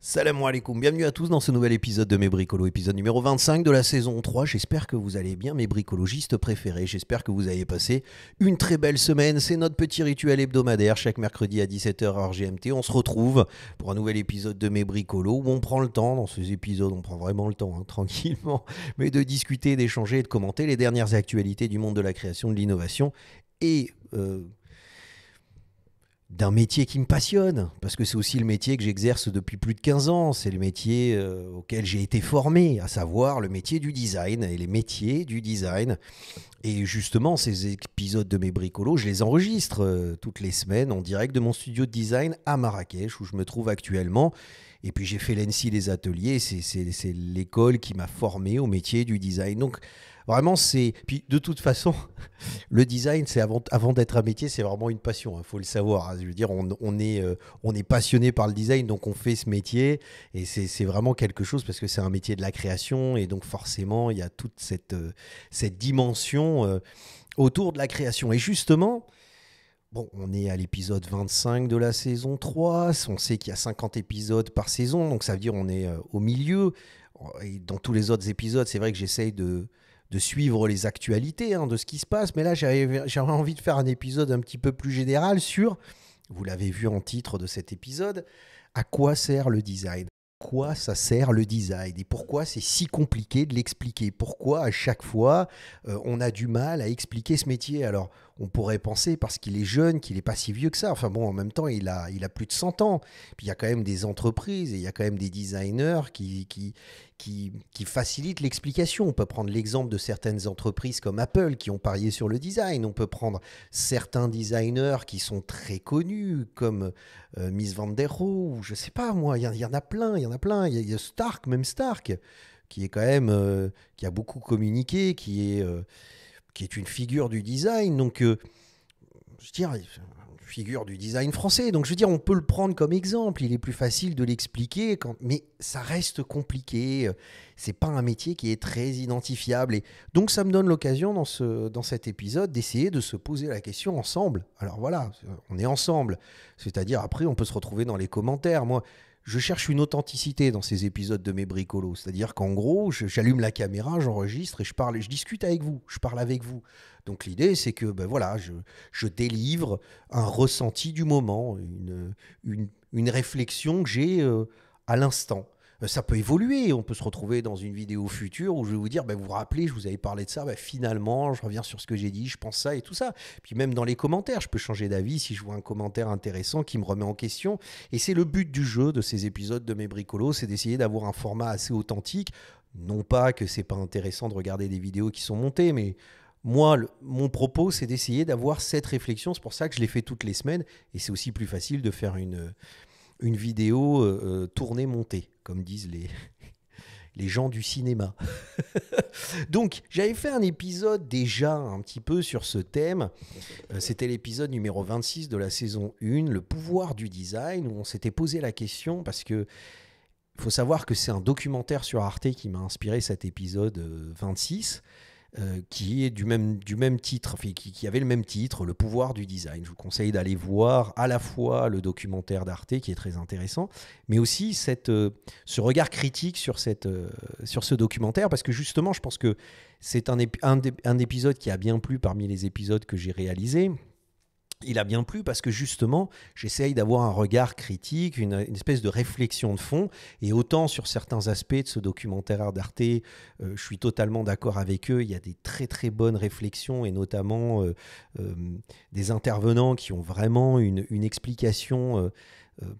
Salam alaikum, bienvenue à tous dans ce nouvel épisode de Mes Bricolos, épisode numéro 25 de la saison 3. J'espère que vous allez bien, mes bricologistes préférés. J'espère que vous avez passé une très belle semaine. C'est notre petit rituel hebdomadaire. Chaque mercredi à 17h heure GMT, on se retrouve pour un nouvel épisode de Mes Bricolos où on prend le temps, dans ces épisodes, on prend vraiment le temps, tranquillement, mais de discuter, d'échanger et de commenter les dernières actualités du monde de la création, de l'innovation et d'un métier qui me passionne, parce que c'est aussi le métier que j'exerce depuis plus de 15 ans, c'est le métier auquel j'ai été formé, à savoir le métier du design et les métiers du design. Et justement, ces épisodes de Mes Bricolos, je les enregistre toutes les semaines en direct de mon studio de design à Marrakech, où je me trouve actuellement. Et puis j'ai fait l'ENSI des ateliers, c'est l'école qui m'a formé au métier du design. Donc vraiment, c'est... Puis de toute façon, le design, c'est avant d'être un métier, c'est vraiment une passion, faut le savoir. Je veux dire, on est passionné par le design, donc on fait ce métier. Et c'est vraiment quelque chose, parce que c'est un métier de la création. Et donc forcément, il y a toute cette dimension autour de la création. Et justement... Bon, on est à l'épisode 25 de la saison 3, on sait qu'il y a 50 épisodes par saison, donc ça veut dire qu'on est au milieu. Et dans tous les autres épisodes, c'est vrai que j'essaye de suivre les actualités de ce qui se passe, mais là j'avais envie de faire un épisode un petit peu plus général sur, vous l'avez vu en titre de cet épisode, à quoi sert le design ? Quoi ça sert le design et pourquoi c'est si compliqué de l'expliquer? Pourquoi à chaque fois on a du mal à expliquer ce métier? Alors on pourrait penser parce qu'il est jeune, qu'il n'est pas si vieux que ça. Enfin bon, en même temps il a plus de 100 ans. Puis il y a quand même des entreprises et il y a quand même des designers qui facilitent l'explication. On peut prendre l'exemple de certaines entreprises comme Apple qui ont parié sur le design. On peut prendre certains designers qui sont très connus comme Miss Van der Rohe, ou je sais pas moi, il y en a plein, il y a Stark, même Stark, qui est quand même, qui a beaucoup communiqué, qui est une figure du design, donc je dirais, une figure du design français, donc je veux dire, on peut le prendre comme exemple, il est plus facile de l'expliquer, mais ça reste compliqué, c'est pas un métier qui est très identifiable, et donc ça me donne l'occasion dans cet épisode d'essayer de se poser la question ensemble. Alors voilà, on est ensemble, c'est-à-dire après on peut se retrouver dans les commentaires. Moi, je cherche une authenticité dans ces épisodes de Mes Bricolos. C'est-à-dire qu'en gros, j'allume la caméra, j'enregistre et je parle, je discute avec vous, je parle avec vous. Donc l'idée, c'est que voilà, je délivre un ressenti du moment, une réflexion que j'ai à l'instant. Ça peut évoluer, on peut se retrouver dans une vidéo future où je vais vous dire, vous vous rappelez, je vous avais parlé de ça, finalement, je reviens sur ce que j'ai dit, je pense ça et tout ça. Puis même dans les commentaires, je peux changer d'avis si je vois un commentaire intéressant qui me remet en question. Et c'est le but du jeu de ces épisodes de Mes Bricolos, c'est d'essayer d'avoir un format assez authentique. Non pas que c'est pas intéressant de regarder des vidéos qui sont montées, mais moi, mon propos, c'est d'essayer d'avoir cette réflexion. C'est pour ça que je l'ai fait toutes les semaines. Et c'est aussi plus facile de faire une vidéo tournée, montée, comme disent les gens du cinéma. Donc, j'avais fait un épisode déjà un petit peu sur ce thème. C'était l'épisode numéro 26 de la saison 1, le pouvoir du design, où on s'était posé la question parce que il faut savoir que c'est un documentaire sur Arte qui m'a inspiré cet épisode 26. Qui est du même titre, enfin, qui avait le même titre, Le pouvoir du design. Je vous conseille d'aller voir à la fois le documentaire d'Arte, qui est très intéressant, mais aussi ce regard critique sur ce documentaire, parce que justement, je pense que c'est un épisode qui a bien plu parmi les épisodes que j'ai réalisés. Il a bien plu parce que justement, j'essaye d'avoir un regard critique, une espèce de réflexion de fond. Et autant sur certains aspects de ce documentaire d'Arte, je suis totalement d'accord avec eux. Il y a des très très bonnes réflexions et notamment des intervenants qui ont vraiment une explication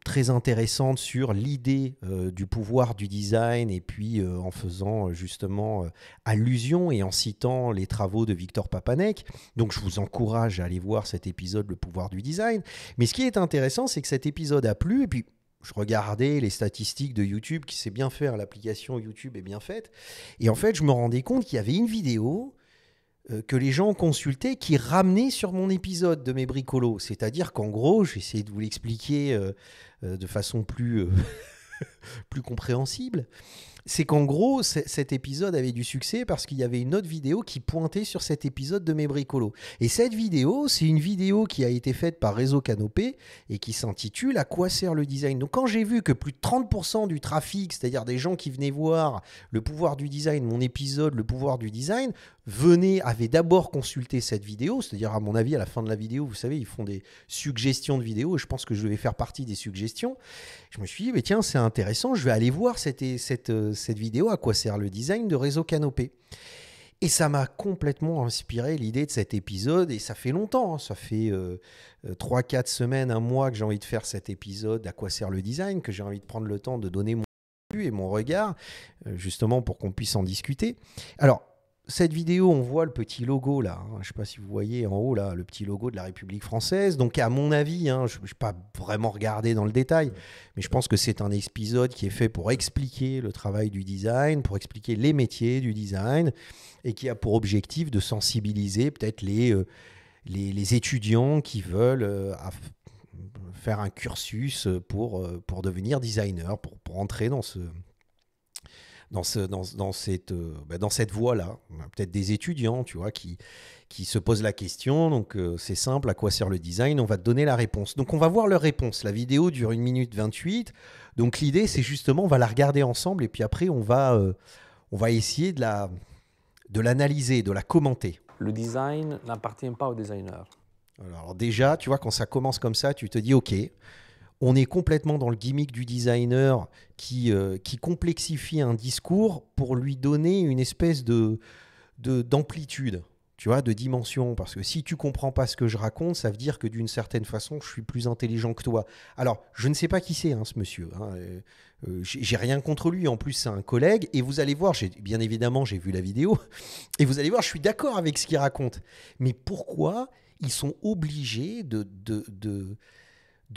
très intéressante sur l'idée du pouvoir du design et puis en faisant justement allusion et en citant les travaux de Victor Papanek. Donc je vous encourage à aller voir cet épisode, Le pouvoir du design. Mais ce qui est intéressant, c'est que cet épisode a plu et puis je regardais les statistiques de YouTube qui sait bien faire, l'application YouTube est bien faite. Et en fait, je me rendais compte qu'il y avait une vidéo que les gens consultaient qui ramenait sur mon épisode de Mes Bricolos. C'est-à-dire qu'en gros, j'ai essayé de vous l'expliquer de façon plus plus compréhensible, c'est qu'en gros, cet épisode avait du succès parce qu'il y avait une autre vidéo qui pointait sur cet épisode de Mes Bricolos. Et cette vidéo, c'est une vidéo qui a été faite par Réseau Canopé et qui s'intitule « À quoi sert le design ?» Donc quand j'ai vu que plus de 30% du trafic, c'est-à-dire des gens qui venaient voir le pouvoir du design, mon épisode, le pouvoir du design, avaient d'abord consulté cette vidéo, c'est-à-dire à mon avis, à la fin de la vidéo, vous savez, ils font des suggestions de vidéos et je pense que je vais faire partie des suggestions. Je me suis dit, mais tiens, c'est intéressant, je vais aller voir cette vidéo, à quoi sert le design de Réseau Canopé. Et ça m'a complètement inspiré l'idée de cet épisode, et ça fait longtemps, hein, ça fait 3-4 semaines, un mois que j'ai envie de faire cet épisode, à quoi sert le design, que j'ai envie de prendre le temps de donner mon point de vue et mon regard, justement pour qu'on puisse en discuter. Alors, cette vidéo, on voit le petit logo là, hein, je ne sais pas si vous voyez en haut là, le petit logo de la République française. Donc à mon avis, hein, je n'ai pas vraiment regardé dans le détail, mais je pense que c'est un épisode qui est fait pour expliquer le travail du design, pour expliquer les métiers du design, et qui a pour objectif de sensibiliser peut-être les étudiants qui veulent faire un cursus pour devenir designer, pour entrer dans cette voie-là. Peut-être des étudiants, tu vois, qui se posent la question. Donc, c'est simple, à quoi sert le design? On va te donner la réponse. Donc, on va voir leur réponse. La vidéo dure 1 minute 28. Donc, l'idée, c'est justement, on va la regarder ensemble et puis après, on va essayer de l'analyser, de la commenter. Le design n'appartient pas au designer. Alors déjà, tu vois, quand ça commence comme ça, tu te dis, OK, on est complètement dans le gimmick du designer qui complexifie un discours pour lui donner une espèce d'amplitude, tu vois, de dimension. Parce que si tu comprends pas ce que je raconte, ça veut dire que d'une certaine façon, je suis plus intelligent que toi. Alors, je ne sais pas qui c'est, hein, ce monsieur. Hein. J'ai rien contre lui. En plus, c'est un collègue. Et vous allez voir, bien évidemment, j'ai vu la vidéo. Et vous allez voir, je suis d'accord avec ce qu'il raconte. Mais pourquoi ils sont obligés de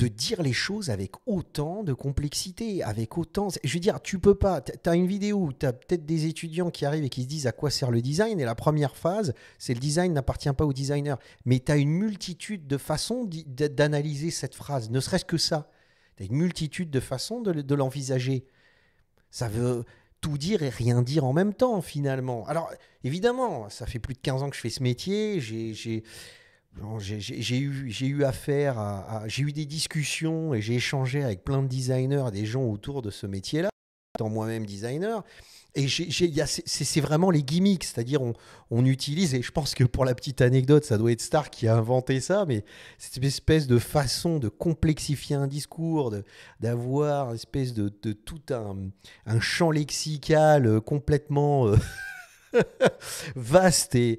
dire les choses avec autant de complexité, avec autant... Je veux dire, tu peux pas... Tu as une vidéo où tu as peut-être des étudiants qui arrivent et qui se disent à quoi sert le design, et la première phase, c'est le design n'appartient pas au designer. Mais tu as une multitude de façons d'analyser cette phrase, ne serait-ce que ça. Tu as une multitude de façons de l'envisager. Ça veut tout dire et rien dire en même temps, finalement. Alors, évidemment, ça fait plus de 15 ans que je fais ce métier, j'ai eu affaire j'ai eu des discussions et j'ai échangé avec plein de designers, des gens autour de ce métier-là, étant moi-même designer. Et c'est vraiment les gimmicks, c'est-à-dire on utilise, et je pense que pour la petite anecdote, ça doit être Stark qui a inventé ça, mais cette espèce de façon de complexifier un discours, d'avoir une espèce de tout un champ lexical complètement... vaste et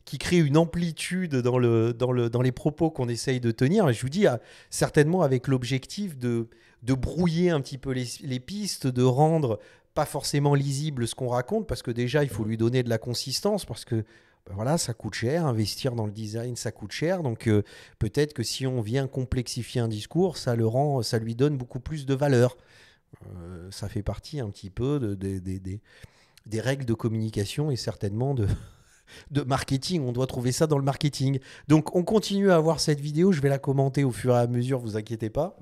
qui crée une amplitude dans les propos qu'on essaye de tenir. Et je vous dis, certainement avec l'objectif de brouiller un petit peu les pistes, de rendre pas forcément lisible ce qu'on raconte, parce que déjà, il faut lui donner de la consistance, parce que voilà, ça coûte cher, investir dans le design, ça coûte cher. Donc peut-être que si on vient complexifier un discours, ça lui donne beaucoup plus de valeur. Ça fait partie un petit peu des règles de communication et certainement de marketing. On doit trouver ça dans le marketing. Donc, on continue à voir cette vidéo. Je vais la commenter au fur et à mesure, vous inquiétez pas.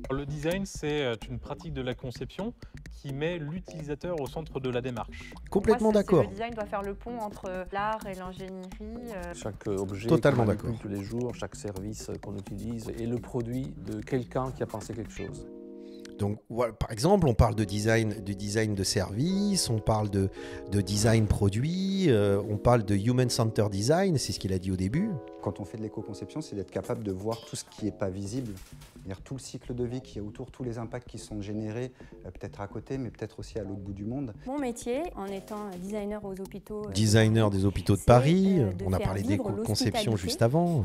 Le design, c'est une pratique de la conception qui met l'utilisateur au centre de la démarche. Complètement d'accord. Le design doit faire le pont entre l'art et l'ingénierie. Chaque objet Totalement qu'on d'accord. manipule tous les jours, chaque service qu'on utilise est le produit de quelqu'un qui a pensé quelque chose. Donc, voilà, par exemple, on parle de design de service, on parle de design produit, on parle de human-centered design, c'est ce qu'il a dit au début. Quand on fait de l'éco-conception, c'est d'être capable de voir tout ce qui n'est pas visible, c'est-à-dire tout le cycle de vie qu'il y a autour, tous les impacts qui sont générés, peut-être à côté, mais peut-être aussi à l'autre bout du monde. Mon métier, en étant designer aux hôpitaux... Designer des hôpitaux de Paris, on a parlé d'éco-conception juste avant.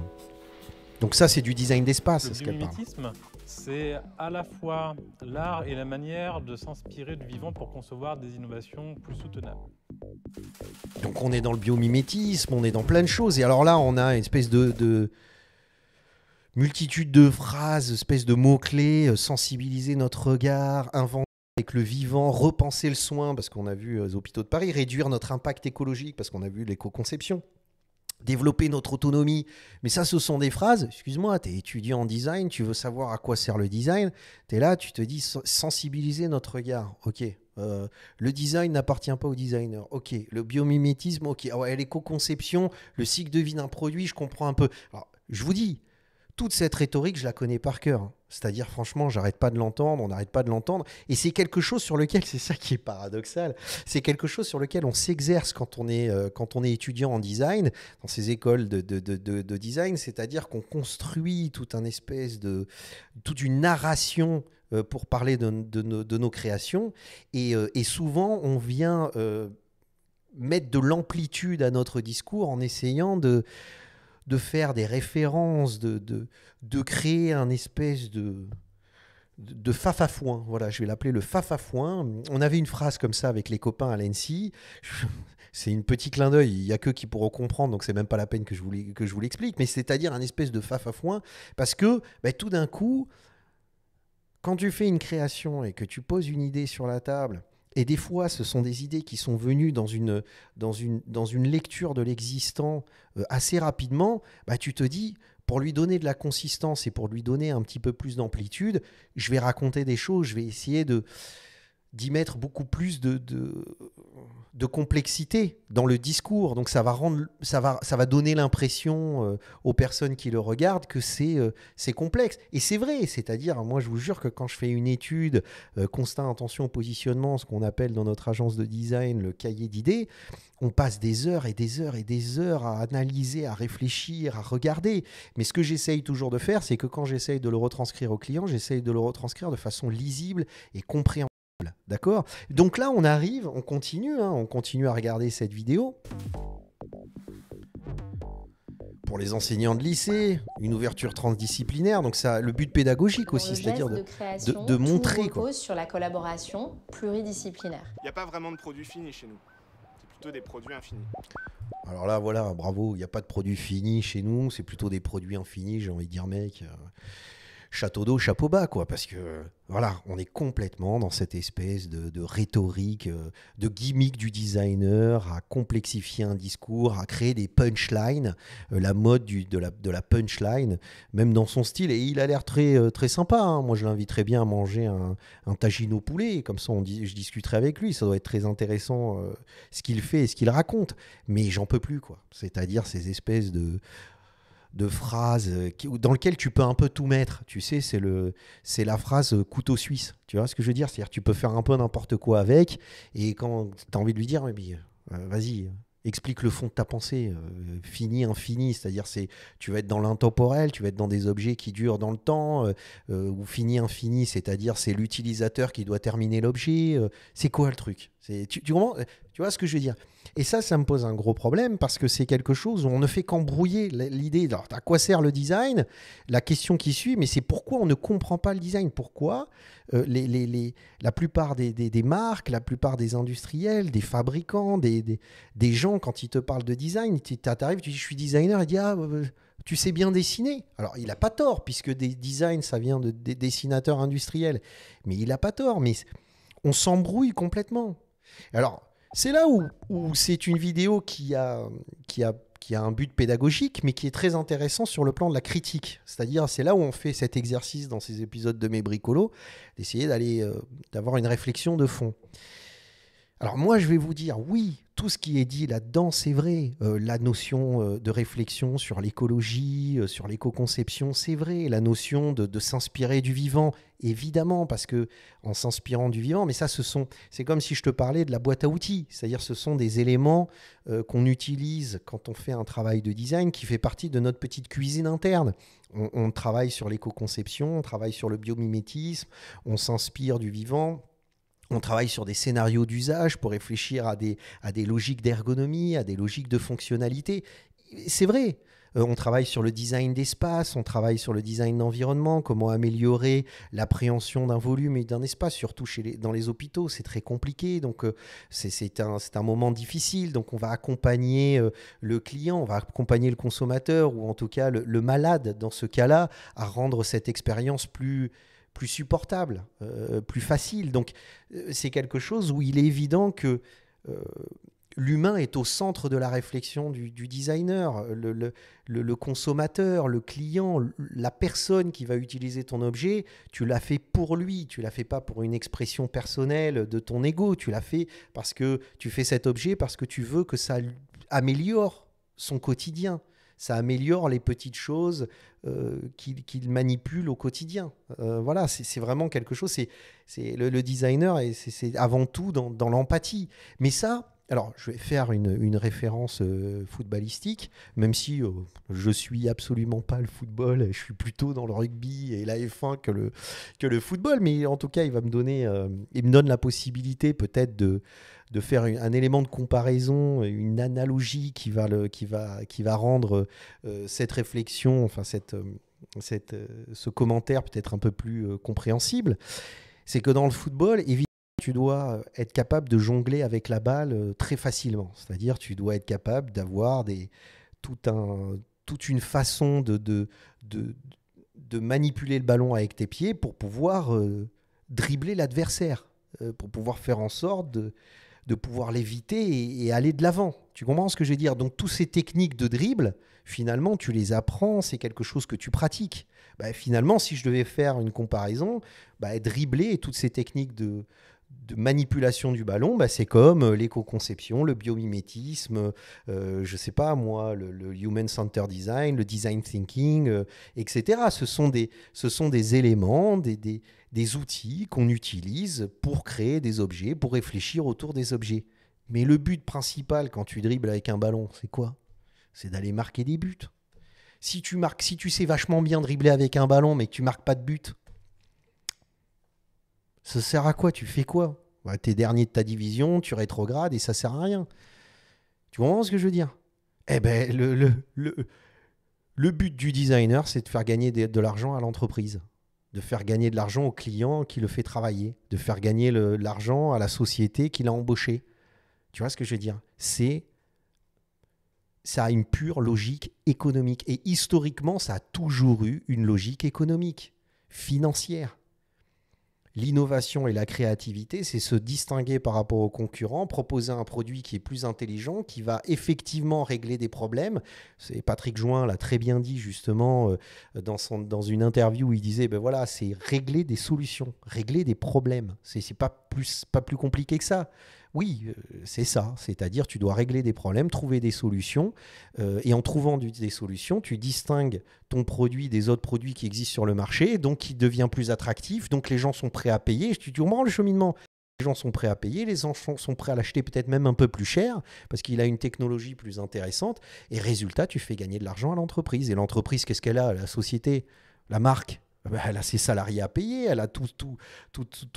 Donc ça, c'est du design d'espace, ce qu'elle parle. Le biomimétisme, c'est à la fois l'art et la manière de s'inspirer du vivant pour concevoir des innovations plus soutenables. Donc on est dans le biomimétisme, on est dans plein de choses. Et alors là, on a une espèce de multitude de phrases, espèce de mots-clés, sensibiliser notre regard, inventer avec le vivant, repenser le soin, parce qu'on a vu les hôpitaux de Paris, réduire notre impact écologique, parce qu'on a vu l'éco-conception. développer notre autonomie. Mais ça, ce sont des phrases. Excuse-moi, tu es étudiant en design, tu veux savoir à quoi sert le design. Tu es là, tu te dis sensibiliser notre regard. Ok. Le design n'appartient pas au designer. Ok. Le biomimétisme, ok. Ah ouais, l'éco-conception, le cycle de vie d'un produit, je comprends un peu. Alors, je vous dis, toute cette rhétorique, je la connais par cœur. Hein. C'est-à-dire, franchement, j'arrête pas de l'entendre, on n'arrête pas de l'entendre. Et c'est quelque chose sur lequel, c'est ça qui est paradoxal, c'est quelque chose sur lequel on s'exerce quand on est étudiant en design, dans ces écoles de design, c'est-à-dire qu'on construit toute une narration pour parler de nos créations. Et souvent, on vient mettre de l'amplitude à notre discours en essayant de faire des références, de créer un espèce de fafafouin. Voilà, je vais l'appeler le fafafouin. On avait une phrase comme ça avec les copains à l'ENSI. C'est une petit clin d'œil, il n'y a qu'eux qui pourront comprendre, donc c'est même pas la peine que je vous l'explique, mais c'est-à-dire un espèce de fafafouin, parce que tout d'un coup, quand tu fais une création et que tu poses une idée sur la table, et des fois, ce sont des idées qui sont venues dans une lecture de l'existant assez rapidement, tu te dis, pour lui donner de la consistance et pour lui donner un petit peu plus d'amplitude, je vais raconter des choses, je vais essayer d'y mettre beaucoup plus de complexité dans le discours. Donc ça va donner l'impression aux personnes qui le regardent que c'est complexe. Et c'est vrai, c'est-à-dire, moi je vous jure que quand je fais une étude constat, intention, positionnement, ce qu'on appelle dans notre agence de design le cahier d'idées, on passe des heures et des heures et des heures à analyser, à réfléchir, à regarder. Mais ce que j'essaye toujours de faire, c'est que quand j'essaye de le retranscrire au client, j'essaye de le retranscrire de façon lisible et compréhensible. D'accord ? Donc là, on continue à regarder cette vidéo. Pour les enseignants de lycée, une ouverture transdisciplinaire, donc ça, le but pédagogique aussi, c'est-à-dire de montrer. Tout repose sur la collaboration pluridisciplinaire. Il n'y a pas vraiment de produits finis chez nous, c'est plutôt des produits infinis. Alors là, voilà, bravo, il n'y a pas de produits finis chez nous, c'est plutôt des produits infinis, j'ai envie de dire, mec. Château d'eau, chapeau bas, quoi, parce que voilà, on est complètement dans cette espèce de rhétorique, de gimmick du designer, à complexifier un discours, à créer des punchlines, la mode de la punchline, même dans son style. Et il a l'air très, très sympa. Hein. Moi, je l'inviterais bien à manger un tagine au poulet, comme ça, je discuterai avec lui. Ça doit être très intéressant ce qu'il fait et ce qu'il raconte. Mais j'en peux plus, quoi. C'est-à-dire ces espèces de phrases dans lesquelles tu peux un peu tout mettre. Tu sais, c'est la phrase couteau suisse. Tu vois ce que je veux dire ? C'est-à-dire que tu peux faire un peu n'importe quoi avec, et quand tu as envie de lui dire, vas-y, explique le fond de ta pensée, fini, infini, c'est-à-dire tu vas être dans l'intemporel, tu vas être dans des objets qui durent dans le temps, ou fini, infini, c'est-à-dire c'est l'utilisateur qui doit terminer l'objet. C'est quoi le truc ? Tu vois ce que je veux dire ? Et ça me pose un gros problème parce que c'est quelque chose où on ne fait qu'embrouiller l'idée. Alors, à quoi sert le design ? La question qui suit, mais c'est pourquoi on ne comprend pas le design ? Pourquoi la plupart des marques, la plupart des industriels, des fabricants, des gens, quand ils te parlent de design, tu arrives, tu dis « je suis designer », il dit « ah, tu sais bien dessiner ». Alors, il n'a pas tort, puisque des designs, ça vient des dessinateurs industriels. Mais il n'a pas tort, mais on s'embrouille complètement. Alors, c'est là où c'est une vidéo qui a un but pédagogique, mais qui est très intéressant sur le plan de la critique. C'est-à-dire, c'est là où on fait cet exercice dans ces épisodes de Mes Bricolos, d'essayer d'avoir une réflexion de fond. Alors moi, je vais vous dire, oui, tout ce qui est dit là-dedans, c'est vrai. La notion de réflexion sur l'écologie, sur l'éco-conception, c'est vrai. La notion de s'inspirer du vivant, évidemment, parce que en s'inspirant du vivant, mais ça, c'est comme si je te parlais de la boîte à outils. C'est-à-dire, ce sont des éléments qu'on utilise quand on fait un travail de design qui fait partie de notre petite cuisine interne. On travaille sur l'éco-conception, on travaille sur le biomimétisme, on s'inspire du vivant. On travaille sur des scénarios d'usage pour réfléchir à des logiques d'ergonomie, à des logiques de fonctionnalité. C'est vrai. On travaille sur le design d'espace, on travaille sur le design d'environnement, comment améliorer l'appréhension d'un volume et d'un espace, surtout dans les hôpitaux, c'est très compliqué, donc c'est un moment difficile, donc on va accompagner le client, on va accompagner le consommateur, ou en tout cas le malade dans ce cas-là, à rendre cette expérience plus supportable, plus facile. Donc, c'est quelque chose où il est évident que l'humain est au centre de la réflexion du designer, le consommateur, le client, la personne qui va utiliser ton objet, tu l'as fait pour lui, tu l'as fait pas pour une expression personnelle de ton ego, tu l'as fait parce que tu fais cet objet parce que tu veux que ça améliore son quotidien, ça améliore les petites choses qu'il manipule au quotidien. Voilà, c'est vraiment quelque chose, c'est le designer, et c'est avant tout dans l'empathie. Mais ça... Alors, je vais faire une référence footballistique, même si je suis absolument pas le football, je suis plutôt dans le rugby et la F1 que le football, mais en tout cas, il me donne la possibilité peut-être de faire un élément de comparaison, une analogie qui va rendre cette réflexion, enfin ce commentaire peut-être un peu plus compréhensible. C'est que dans le football, évidemment, tu dois être capable de jongler avec la balle très facilement. C'est-à-dire, tu dois être capable d'avoir toute une façon de manipuler le ballon avec tes pieds pour pouvoir dribbler l'adversaire, pour pouvoir faire en sorte de pouvoir l'éviter et aller de l'avant. Tu comprends ce que je veux dire? Donc, toutes ces techniques de dribble, finalement, tu les apprends, c'est quelque chose que tu pratiques. Finalement, si je devais faire une comparaison, dribbler et toutes ces techniques de manipulation du ballon, c'est comme l'éco-conception, le biomimétisme, je sais pas moi, le human-centered design, le design thinking, etc. Ce sont des éléments, des outils qu'on utilise pour créer des objets, pour réfléchir autour des objets. Mais le but principal quand tu dribbles avec un ballon, c'est quoi? C'est d'aller marquer des buts. Si tu sais vachement bien dribbler avec un ballon mais que tu marques pas de but, ça sert à quoi? Tu fais quoi? T'es dernier de ta division, tu rétrogrades et ça sert à rien. Tu comprends ce que je veux dire? Eh ben, le but du designer, c'est de faire gagner de l'argent à l'entreprise, de faire gagner de l'argent au client qui le fait travailler, de faire gagner de l'argent à la société qui l'a embauché. Tu vois ce que je veux dire? Ça a une pure logique économique. Et historiquement, ça a toujours eu une logique économique, financière. L'innovation et la créativité, c'est se distinguer par rapport aux concurrents, proposer un produit qui est plus intelligent, qui va effectivement régler des problèmes. C'est Patrick Join l'a très bien dit justement dans une interview où il disait voilà, c'est régler des solutions, régler des problèmes. C'est pas plus compliqué que ça. Oui, c'est ça. C'est-à-dire tu dois régler des problèmes, trouver des solutions. Et en trouvant des solutions, tu distingues ton produit des autres produits qui existent sur le marché, donc il devient plus attractif. Donc les gens sont prêts à payer. Tu comprends le cheminement? Les gens sont prêts à payer, les gens sont prêts à l'acheter peut-être même un peu plus cher parce qu'il a une technologie plus intéressante. Et résultat, tu fais gagner de l'argent à l'entreprise. Et l'entreprise, qu'est-ce qu'elle a? La société, la marque, elle a ses salariés à payer, elle a toute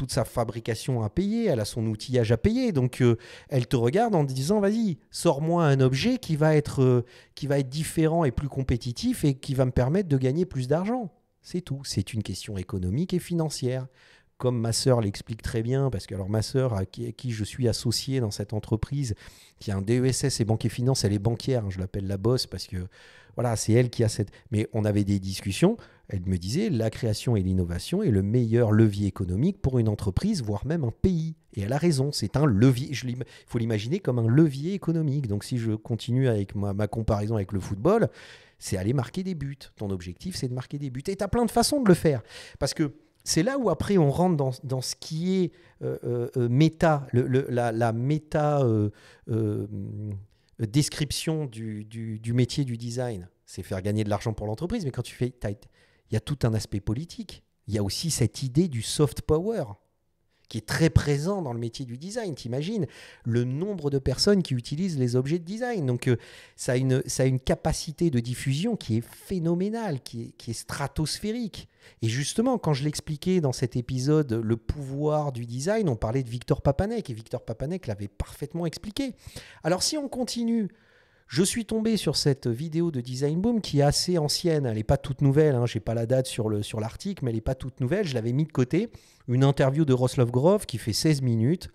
sa fabrication à payer, elle a son outillage à payer. Donc, elle te regarde en te disant, vas-y, sors-moi un objet qui va être différent et plus compétitif et qui va me permettre de gagner plus d'argent. C'est tout. C'est une question économique et financière. Comme ma sœur l'explique très bien, parce que alors ma sœur, à qui je suis associé dans cette entreprise, qui a un DESS et banque et finance, elle est banquière, je l'appelle la boss, parce que voilà, c'est elle qui a cette... Mais on avait des discussions, elle me disait, la création et l'innovation est le meilleur levier économique pour une entreprise, voire même un pays. Et elle a raison, c'est un levier, il faut l'imaginer comme un levier économique. Donc si je continue avec ma comparaison avec le football, c'est aller marquer des buts. Ton objectif, c'est de marquer des buts. Et tu as plein de façons de le faire, parce que c'est là où après on rentre dans ce qui est méta, la méta description du métier du design. C'est faire gagner de l'argent pour l'entreprise, mais quand tu fais, il y a tout un aspect politique. Il y a aussi cette idée du soft power qui est très présent dans le métier du design. T'imagines le nombre de personnes qui utilisent les objets de design. Donc, ça a une capacité de diffusion qui est phénoménale, qui est stratosphérique. Et justement, quand je l'expliquais dans cet épisode, le pouvoir du design, on parlait de Victor Papanek, et Victor Papanek l'avait parfaitement expliqué. Alors, si on continue, je suis tombé sur cette vidéo de Design Boom qui est assez ancienne. Elle n'est pas toute nouvelle. Je n'ai pas la date sur l'article, mais elle n'est pas toute nouvelle. Je l'avais mis de côté. Une interview de Roelof Grove qui fait 16 minutes.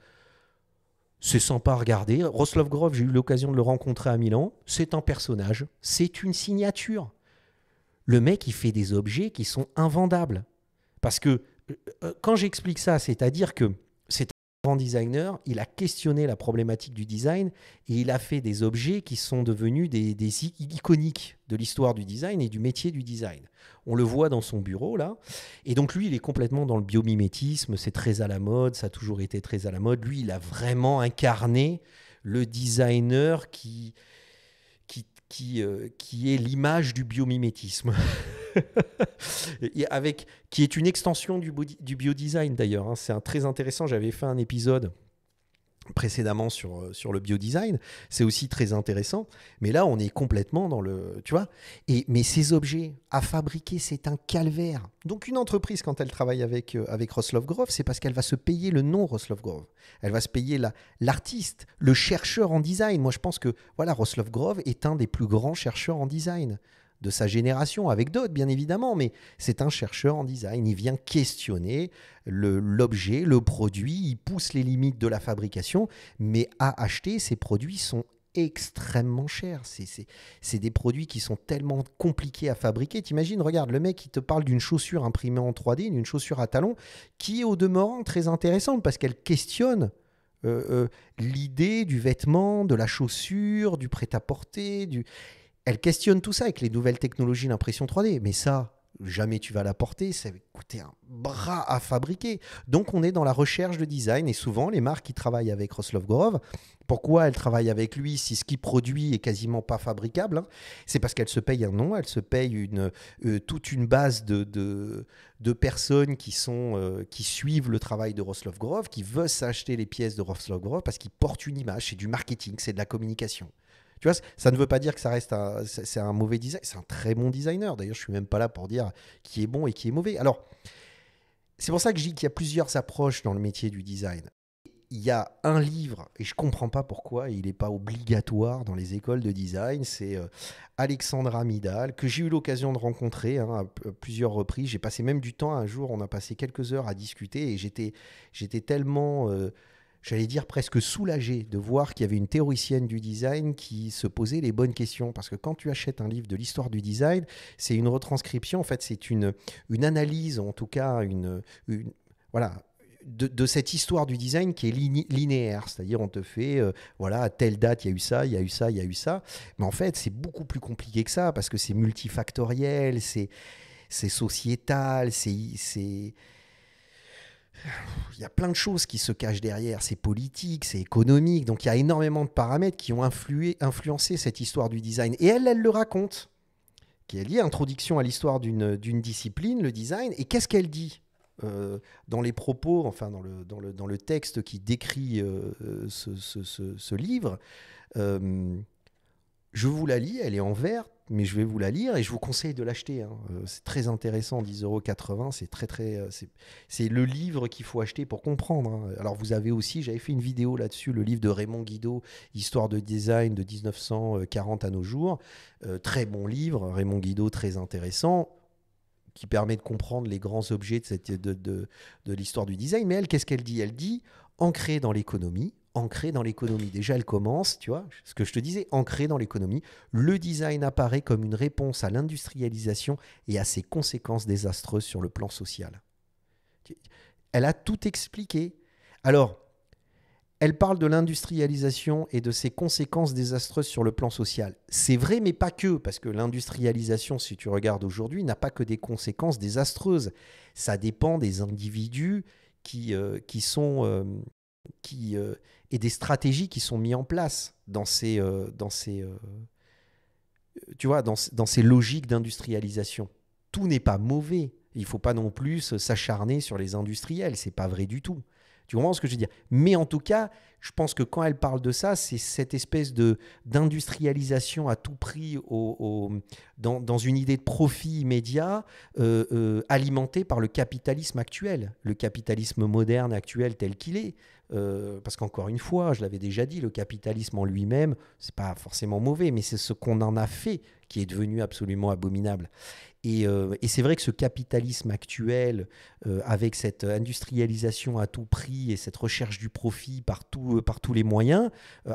C'est sympa à regarder. Roelof Grove, j'ai eu l'occasion de le rencontrer à Milan. C'est un personnage. C'est une signature. Le mec, il fait des objets qui sont invendables. Parce que quand j'explique ça, c'est-à-dire que grand designer, il a questionné la problématique du design et il a fait des objets qui sont devenus des iconiques de l'histoire du design et du métier du design. On le voit dans son bureau là. Et donc lui, il est complètement dans le biomimétisme, c'est très à la mode, ça a toujours été très à la mode. Lui, il a vraiment incarné le designer qui est l'image du biomimétisme. Qui est une extension du biodesign d'ailleurs. Hein. C'est très intéressant. J'avais fait un épisode précédemment sur le biodesign. C'est aussi très intéressant. Mais là, on est complètement dans le... Tu vois, mais ces objets à fabriquer, c'est un calvaire. Donc une entreprise, quand elle travaille avec Ross Lovegrove, c'est parce qu'elle va se payer le nom Ross Lovegrove. Elle va se payer l'artiste, le chercheur en design. Moi, je pense que voilà, Ross Lovegrove est un des plus grands chercheurs en design de sa génération, avec d'autres bien évidemment, mais c'est un chercheur en design. Il vient questionner l'objet, le produit, il pousse les limites de la fabrication, mais à acheter, ces produits sont extrêmement chers. C'est des produits qui sont tellement compliqués à fabriquer. T'imagines, regarde, le mec qui te parle d'une chaussure imprimée en 3D, d'une chaussure à talons, qui est au demeurant très intéressante parce qu'elle questionne l'idée du vêtement, de la chaussure, du prêt-à-porter, Elle questionne tout ça avec les nouvelles technologies d'impression 3D. Mais ça, jamais tu vas l'apporter. Ça va coûter un bras à fabriquer. Donc, on est dans la recherche de design. Et souvent, les marques qui travaillent avec Ross Lovegrove, pourquoi elles travaillent avec lui si ce qu'il produit est quasiment pas fabricable, hein, c'est parce qu'elles se payent un nom, elles se payent toute une base de personnes qui suivent le travail de Ross Lovegrove, qui veulent s'acheter les pièces de Ross Lovegrove parce qu'ils portent une image. C'est du marketing, c'est de la communication. Tu vois, ça ne veut pas dire que ça reste c'est un mauvais design. C'est un très bon designer. D'ailleurs, je ne suis même pas là pour dire qui est bon et qui est mauvais. Alors, c'est pour ça que je dis qu'il y a plusieurs approches dans le métier du design. Il y a un livre, et je ne comprends pas pourquoi il n'est pas obligatoire dans les écoles de design, c'est Alexandra Midal, que j'ai eu l'occasion de rencontrer à plusieurs reprises. J'ai passé même du temps, un jour, on a passé quelques heures à discuter, et j'étais tellement... j'allais dire presque soulagé de voir qu'il y avait une théoricienne du design qui se posait les bonnes questions. Parce que quand tu achètes un livre de l'histoire du design, c'est une retranscription, en fait, c'est une analyse, en tout cas, voilà, de cette histoire du design qui est linéaire. C'est-à-dire, on te fait, voilà, à telle date, il y a eu ça, il y a eu ça, il y a eu ça. Mais en fait, c'est beaucoup plus compliqué que ça parce que c'est multifactoriel, c'est sociétal, il y a plein de choses qui se cachent derrière, c'est politique, c'est économique, donc il y a énormément de paramètres qui ont influencé cette histoire du design. Et elle le raconte, qui est liée à Introduction à l'histoire d'une discipline, le design, et qu'est-ce qu'elle dit dans les propos, enfin dans le texte qui décrit ce livre. Je vous la lis, elle est en vert, mais je vais vous la lire et je vous conseille de l'acheter. Hein. C'est très intéressant, 10,80 €. C'est le livre qu'il faut acheter pour comprendre. Hein. Alors vous avez aussi, j'avais fait une vidéo là-dessus, le livre de Raymond Guido, Histoire de design de 1940 à nos jours. Très bon livre, Raymond Guido, très intéressant, qui permet de comprendre les grands objets de l'histoire du design. Mais elle, qu'est-ce qu'elle dit ? Elle dit, ancré dans l'économie. Déjà, elle commence, tu vois, ce que je te disais, ancré dans l'économie. Le design apparaît comme une réponse à l'industrialisation et à ses conséquences désastreuses sur le plan social. Elle a tout expliqué. Alors, elle parle de l'industrialisation et de ses conséquences désastreuses sur le plan social. C'est vrai, mais pas que, parce que l'industrialisation, si tu regardes aujourd'hui, n'a pas que des conséquences désastreuses. Ça dépend des individus et des stratégies qui sont mises en place dans ces logiques d'industrialisation. Tout n'est pas mauvais. Il ne faut pas non plus s'acharner sur les industriels. Ce n'est pas vrai du tout. Tu comprends ce que je veux dire ? Mais en tout cas, je pense que quand elle parle de ça, c'est cette espèce d'industrialisation à tout prix dans une idée de profit immédiat alimentée par le capitalisme actuel, le capitalisme moderne actuel tel qu'il est. Parce qu'encore une fois, je l'avais déjà dit, le capitalisme en lui-même, c'est pas forcément mauvais, mais c'est ce qu'on en a fait qui est devenu absolument abominable. Et c'est vrai que ce capitalisme actuel, avec cette industrialisation à tout prix et cette recherche du profit par tous les moyens,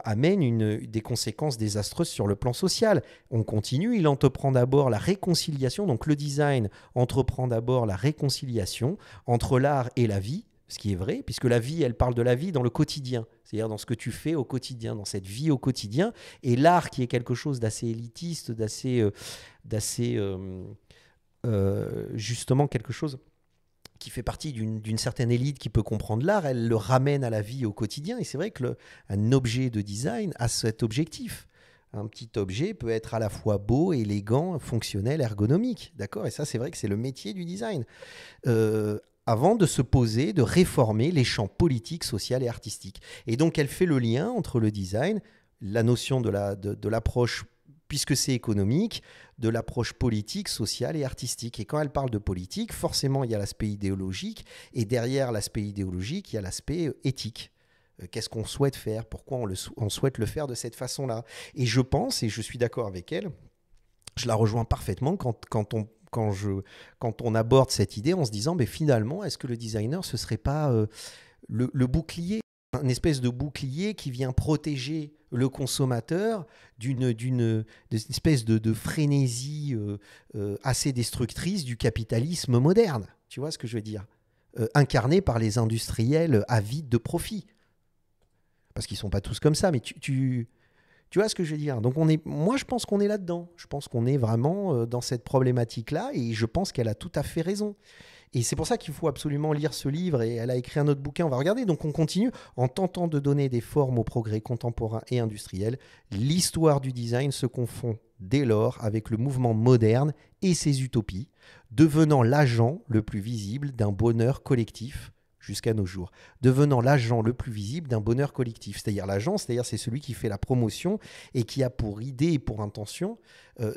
amène des conséquences désastreuses sur le plan social. On continue, il entreprend d'abord la réconciliation, donc le design entreprend d'abord la réconciliation entre l'art et la vie, ce qui est vrai, puisque la vie, elle parle de la vie dans le quotidien, c'est-à-dire dans ce que tu fais au quotidien, dans cette vie au quotidien, et l'art qui est quelque chose d'assez élitiste, justement quelque chose qui fait partie d'une certaine élite qui peut comprendre l'art, elle le ramène à la vie au quotidien, et c'est vrai que un objet de design a cet objectif. Un petit objet peut être à la fois beau, élégant, fonctionnel, ergonomique, d'accord ? Et ça, c'est vrai que c'est le métier du design. Avant de se poser, de réformer les champs politiques, sociaux et artistiques. Et donc, elle fait le lien entre le design, la notion de l'approche, puisque c'est économique, de l'approche politique, sociale et artistique. Et quand elle parle de politique, forcément, il y a l'aspect idéologique, et derrière l'aspect idéologique, il y a l'aspect éthique. Qu'est-ce qu'on souhaite faire ? Pourquoi on souhaite le faire de cette façon-là ? Et je pense, et je suis d'accord avec elle, je la rejoins parfaitement quand on aborde cette idée en se disant, mais finalement, est-ce que le designer, ce ne serait pas le bouclier, une espèce de bouclier qui vient protéger le consommateur d'une espèce de frénésie assez destructrice du capitalisme moderne. Tu vois ce que je veux dire ? Incarné par les industriels avides de profit. Parce qu'ils ne sont pas tous comme ça, mais tu vois ce que je veux dire ? Donc moi, je pense qu'on est là-dedans. Je pense qu'on est vraiment dans cette problématique-là, et je pense qu'elle a tout à fait raison. Et c'est pour ça qu'il faut absolument lire ce livre, et elle a écrit un autre bouquin, on va regarder. Donc on continue en tentant de donner des formes au progrès contemporain et industriel. L'histoire du design se confond dès lors avec le mouvement moderne et ses utopies, devenant l'agent le plus visible d'un bonheur collectif jusqu'à nos jours, devenant l'agent le plus visible d'un bonheur collectif. C'est-à-dire c'est celui qui fait la promotion et qui a pour idée et pour intention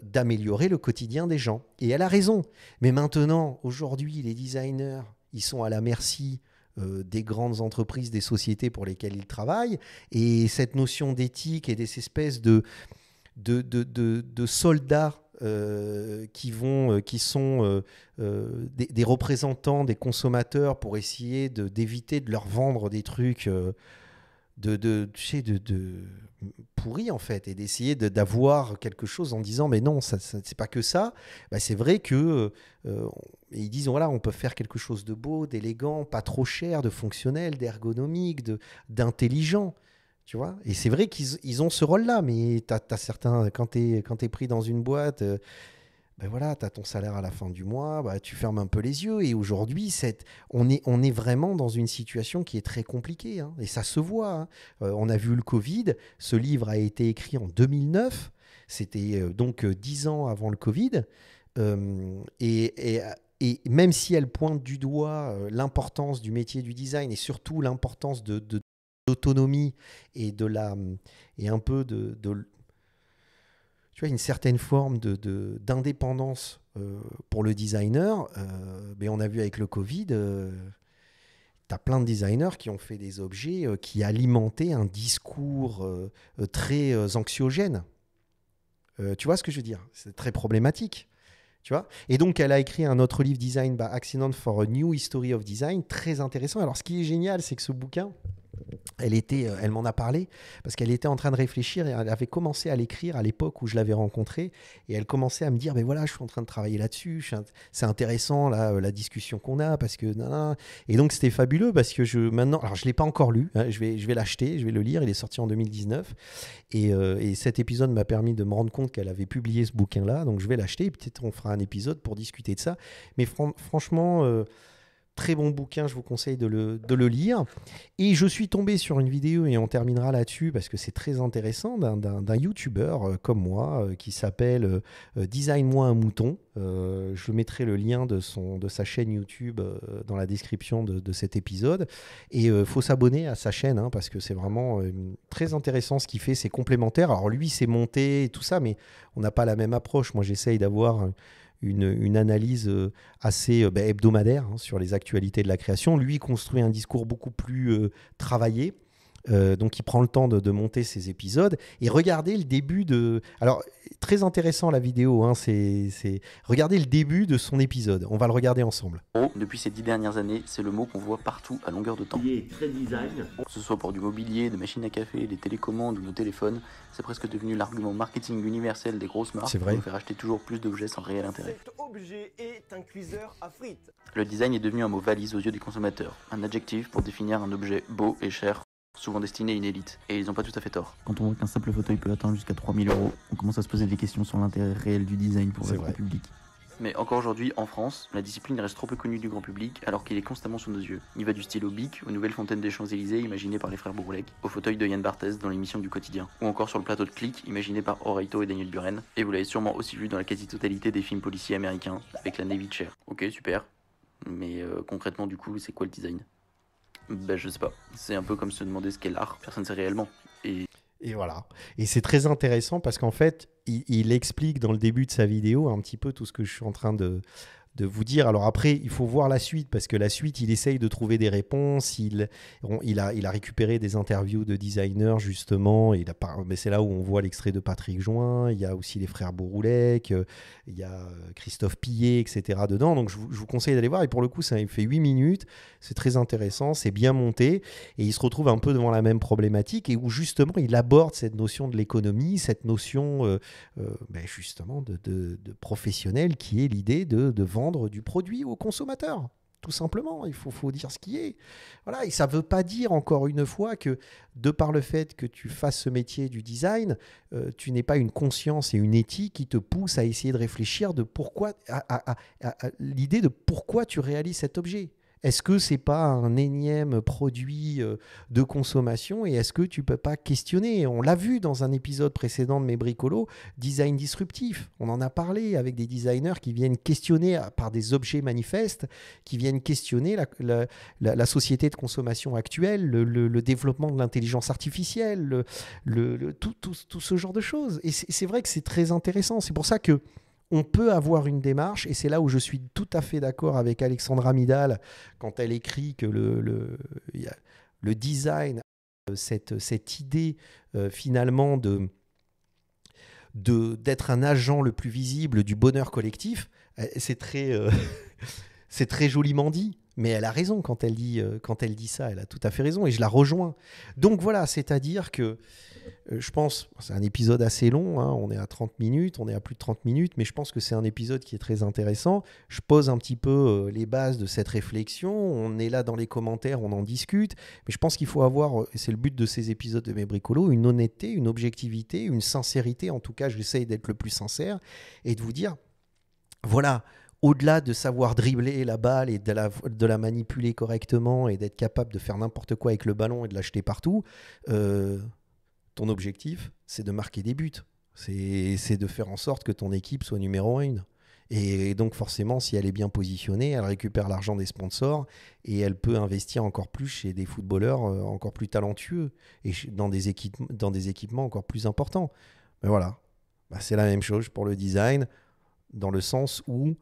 d'améliorer le quotidien des gens. Et elle a raison. Mais maintenant, aujourd'hui, les designers, ils sont à la merci des grandes entreprises, des sociétés pour lesquelles ils travaillent. Et cette notion d'éthique et des espèces de soldats qui sont des représentants des consommateurs pour essayer d'éviter de leur vendre des trucs pourris en fait, et d'essayer d'avoir quelque chose en disant mais non, ça c'est pas que ça. Bah, c'est vrai que ils disent voilà, on peut faire quelque chose de beau, d'élégant, pas trop cher, de fonctionnel, d'ergonomique, d'intelligent. Tu vois, et c'est vrai qu'ils ont ce rôle-là, mais t'as certains, quand t'es pris dans une boîte, ben voilà, t'as ton salaire à la fin du mois, bah, tu fermes un peu les yeux. Et aujourd'hui, on est vraiment dans une situation qui est très compliquée, hein, et ça se voit. Hein. On a vu le Covid, ce livre a été écrit en 2009, c'était donc 10 ans avant le Covid, et même si elle pointe du doigt l'importance du métier du design et surtout l'importance d'autonomie et un peu tu vois, une certaine forme d'indépendance pour le designer, mais on a vu avec le Covid, tu as plein de designers qui ont fait des objets qui alimentaient un discours très anxiogène. Tu vois ce que je veux dire ? C'est très problématique. Tu vois ? Et donc, elle a écrit un autre livre, Design by Accident for a New History of Design, très intéressant. Alors, ce qui est génial, c'est que ce bouquin, elle m'en a parlé parce qu'elle était en train de réfléchir et elle avait commencé à l'écrire à l'époque où je l'avais rencontrée, et elle commençait à me dire mais voilà, je suis en train de travailler là-dessus, c'est intéressant là, la discussion qu'on a parce que et donc c'était fabuleux parce que maintenant, alors je l'ai pas encore lu, hein, je vais l'acheter, je vais le lire, il est sorti en 2019 et cet épisode m'a permis de me rendre compte qu'elle avait publié ce bouquin là, donc je vais l'acheter et peut-être on fera un épisode pour discuter de ça, mais franchement très bon bouquin, je vous conseille de le lire. Et je suis tombé sur une vidéo, et on terminera là-dessus parce que c'est très intéressant, d'un YouTuber comme moi qui s'appelle Design-moi un mouton. Je mettrai le lien de sa chaîne YouTube dans la description de cet épisode. Et il faut s'abonner à sa chaîne parce que c'est vraiment très intéressant ce qu'il fait, c'est complémentaire. Alors lui, c'est monté et tout ça, mais on n'a pas la même approche. Moi, j'essaye d'avoir une analyse assez hebdomadaire sur les actualités de la création. Lui construit un discours beaucoup plus travaillé, Donc il prend le temps de monter ses épisodes et regardez le début de... Alors très intéressant la vidéo, hein, regardez le début de son épisode, on va le regarder ensemble. Depuis ces 10 dernières années, c'est le mot qu'on voit partout à longueur de temps. Il est très design. Que ce soit pour du mobilier, des machines à café, des télécommandes ou nos téléphones, c'est presque devenu l'argument marketing universel des grosses marques pour nous faire acheter toujours plus d'objets sans réel intérêt. Cet objet est un cuiseur à frites. Le design est devenu un mot valise aux yeux des consommateurs, un adjectif pour définir un objet beau et cher, souvent destiné à une élite, et ils n'ont pas tout à fait tort. Quand on voit qu'un simple fauteuil peut atteindre jusqu'à 3000 €, on commence à se poser des questions sur l'intérêt réel du design pour le grand public. Mais encore aujourd'hui, en France, la discipline reste trop peu connue du grand public alors qu'il est constamment sous nos yeux. Il va du stylo Bic aux nouvelles fontaines des Champs-Élysées imaginées par les frères Bourlec, au fauteuil de Yann Barthès dans l'émission du quotidien, ou encore sur le plateau de Click imaginé par Horaito et Daniel Buren, et vous l'avez sûrement aussi vu dans la quasi-totalité des films policiers américains, avec la Navy Chair. Ok, super, mais concrètement du coup, c'est quoi le design ? Ben je sais pas, c'est un peu comme se demander ce qu'est l'art, personne ne sait réellement. Et voilà. Et c'est très intéressant parce qu'en fait, il explique dans le début de sa vidéo un petit peu tout ce que je suis en train de vous dire. Alors après, il faut voir la suite parce que la suite, il essaye de trouver des réponses. Il a récupéré des interviews de designers justement. Mais c'est là où on voit l'extrait de Patrick Join. Il y a aussi les frères Bourroulec. Il y a Christophe Pillet, etc. dedans. Donc je vous conseille d'aller voir. Et pour le coup, ça fait 8 minutes. C'est très intéressant. C'est bien monté. Et il se retrouve un peu devant la même problématique et où justement, il aborde cette notion de l'économie, cette notion justement de professionnel qui est l'idée de vendre du produit au consommateur. Tout simplement, il faut dire ce qui est. Voilà, et ça ne veut pas dire, encore une fois, que de par le fait que tu fasses ce métier du design, tu n'aies pas une conscience et une éthique qui te poussent à essayer de réfléchir de pourquoi, à l'idée de pourquoi tu réalises cet objet. Est-ce que ce n'est pas un énième produit de consommation et est-ce que tu ne peux pas questionner ? On l'a vu dans un épisode précédent de Mes Bricolos, design disruptif. On en a parlé avec des designers qui viennent questionner par des objets manifestes, qui viennent questionner la société de consommation actuelle, le développement de l'intelligence artificielle, tout ce genre de choses. Et c'est vrai que c'est très intéressant. C'est pour ça que on peut avoir une démarche, et c'est là où je suis tout à fait d'accord avec Alexandra Midal quand elle écrit que le design, cette idée finalement d'être un agent le plus visible du bonheur collectif, c'est très joliment dit. Mais elle a raison quand elle dit ça, elle a tout à fait raison et je la rejoins. Donc voilà, c'est-à-dire que je pense, c'est un épisode assez long, hein, on est à 30 minutes, on est à plus de 30 minutes, mais je pense que c'est un épisode qui est très intéressant. Je pose un petit peu les bases de cette réflexion, on est là dans les commentaires, on en discute, mais je pense qu'il faut avoir, et c'est le but de ces épisodes de Mes Bricolos, une honnêteté, une objectivité, une sincérité, en tout cas j'essaye d'être le plus sincère, et de vous dire, voilà, au-delà de savoir dribbler la balle et de la manipuler correctement et d'être capable de faire n'importe quoi avec le ballon et de l'acheter partout, ton objectif, c'est de marquer des buts. C'est de faire en sorte que ton équipe soit numéro 1. Et donc forcément, si elle est bien positionnée, elle récupère l'argent des sponsors et elle peut investir encore plus chez des footballeurs encore plus talentueux et dans des équipements encore plus importants. Mais voilà, c'est la même chose pour le design, dans le sens où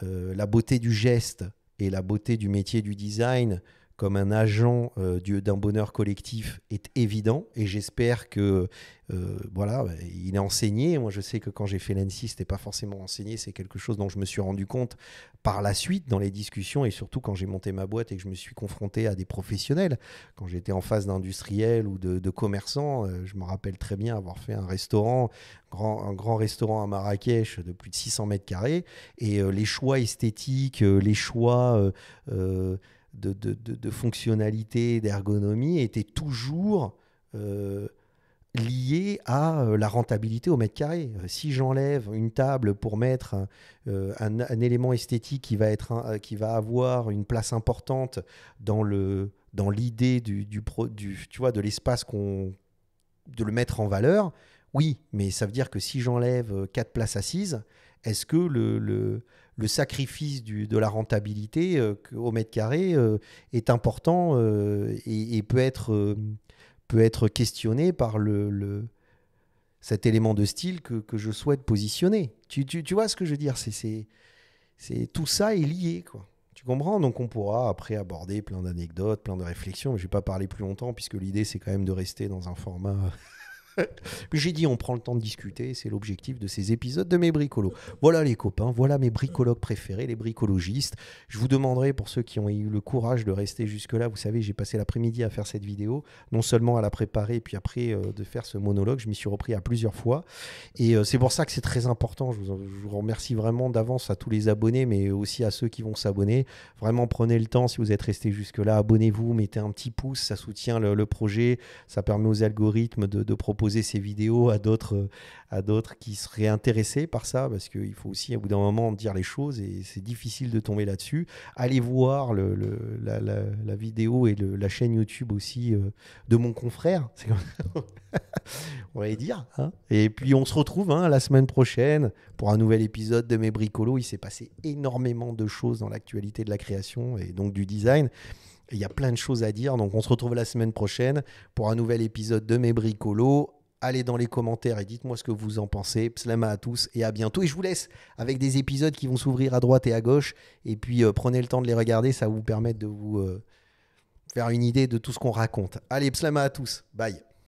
la beauté du geste et la beauté du métier du design comme un agent d'un bonheur collectif est évident et j'espère que il est enseigné. Moi je sais que quand j'ai fait l'ANSSI, c'était pas forcément enseigné, c'est quelque chose dont je me suis rendu compte par la suite dans les discussions et surtout quand j'ai monté ma boîte et que je me suis confronté à des professionnels, quand j'étais en phase d'industriel ou de commerçant. Je me rappelle très bien avoir fait un restaurant, un grand restaurant à Marrakech de plus de 600 mètres carrés et les choix esthétiques, les choix de fonctionnalité, d'ergonomie étaient toujours liés à la rentabilité au mètre carré. Si j'enlève une table pour mettre un élément esthétique qui va avoir une place importante dans l'idée de l'espace de le mettre en valeur, oui, mais ça veut dire que si j'enlève 4 places assises, est-ce que le sacrifice de la rentabilité au mètre carré est important et peut être questionné par cet élément de style que je souhaite positionner. Tu vois ce que je veux dire ? Tout ça est lié, quoi. Tu comprends? Donc on pourra après aborder plein d'anecdotes, plein de réflexions, mais je ne vais pas parler plus longtemps puisque l'idée c'est quand même de rester dans un format... J'ai dit on prend le temps de discuter, c'est l'objectif de ces épisodes de mes bricolos. Voilà les copains, voilà mes bricologues préférés, les bricologistes. Je vous demanderai pour ceux qui ont eu le courage de rester jusque-là, vous savez j'ai passé l'après-midi à faire cette vidéo, non seulement à la préparer, puis après de faire ce monologue, je m'y suis repris à plusieurs fois. Et c'est pour ça que c'est très important, je vous remercie vraiment d'avance à tous les abonnés, mais aussi à ceux qui vont s'abonner. Vraiment prenez le temps, si vous êtes resté jusque-là, abonnez-vous, mettez un petit pouce, ça soutient le projet, ça permet aux algorithmes de proposer ces vidéos à d'autres qui seraient intéressés par ça, parce qu'il faut aussi à bout d'un moment dire les choses et c'est difficile de tomber là-dessus. Allez voir la vidéo et la chaîne YouTube aussi de mon confrère, c'est comme... on va dire, hein. Et puis on se retrouve la semaine prochaine pour un nouvel épisode de mes bricolos. Il s'est passé énormément de choses dans l'actualité de la création et donc du design. Il y a plein de choses à dire, donc on se retrouve la semaine prochaine pour un nouvel épisode de mes bricolos. Allez dans les commentaires et dites-moi ce que vous en pensez. Pslama à tous et à bientôt. Et je vous laisse avec des épisodes qui vont s'ouvrir à droite et à gauche. Et puis prenez le temps de les regarder, ça va vous permettre de vous faire une idée de tout ce qu'on raconte. Allez, pslama à tous. Bye.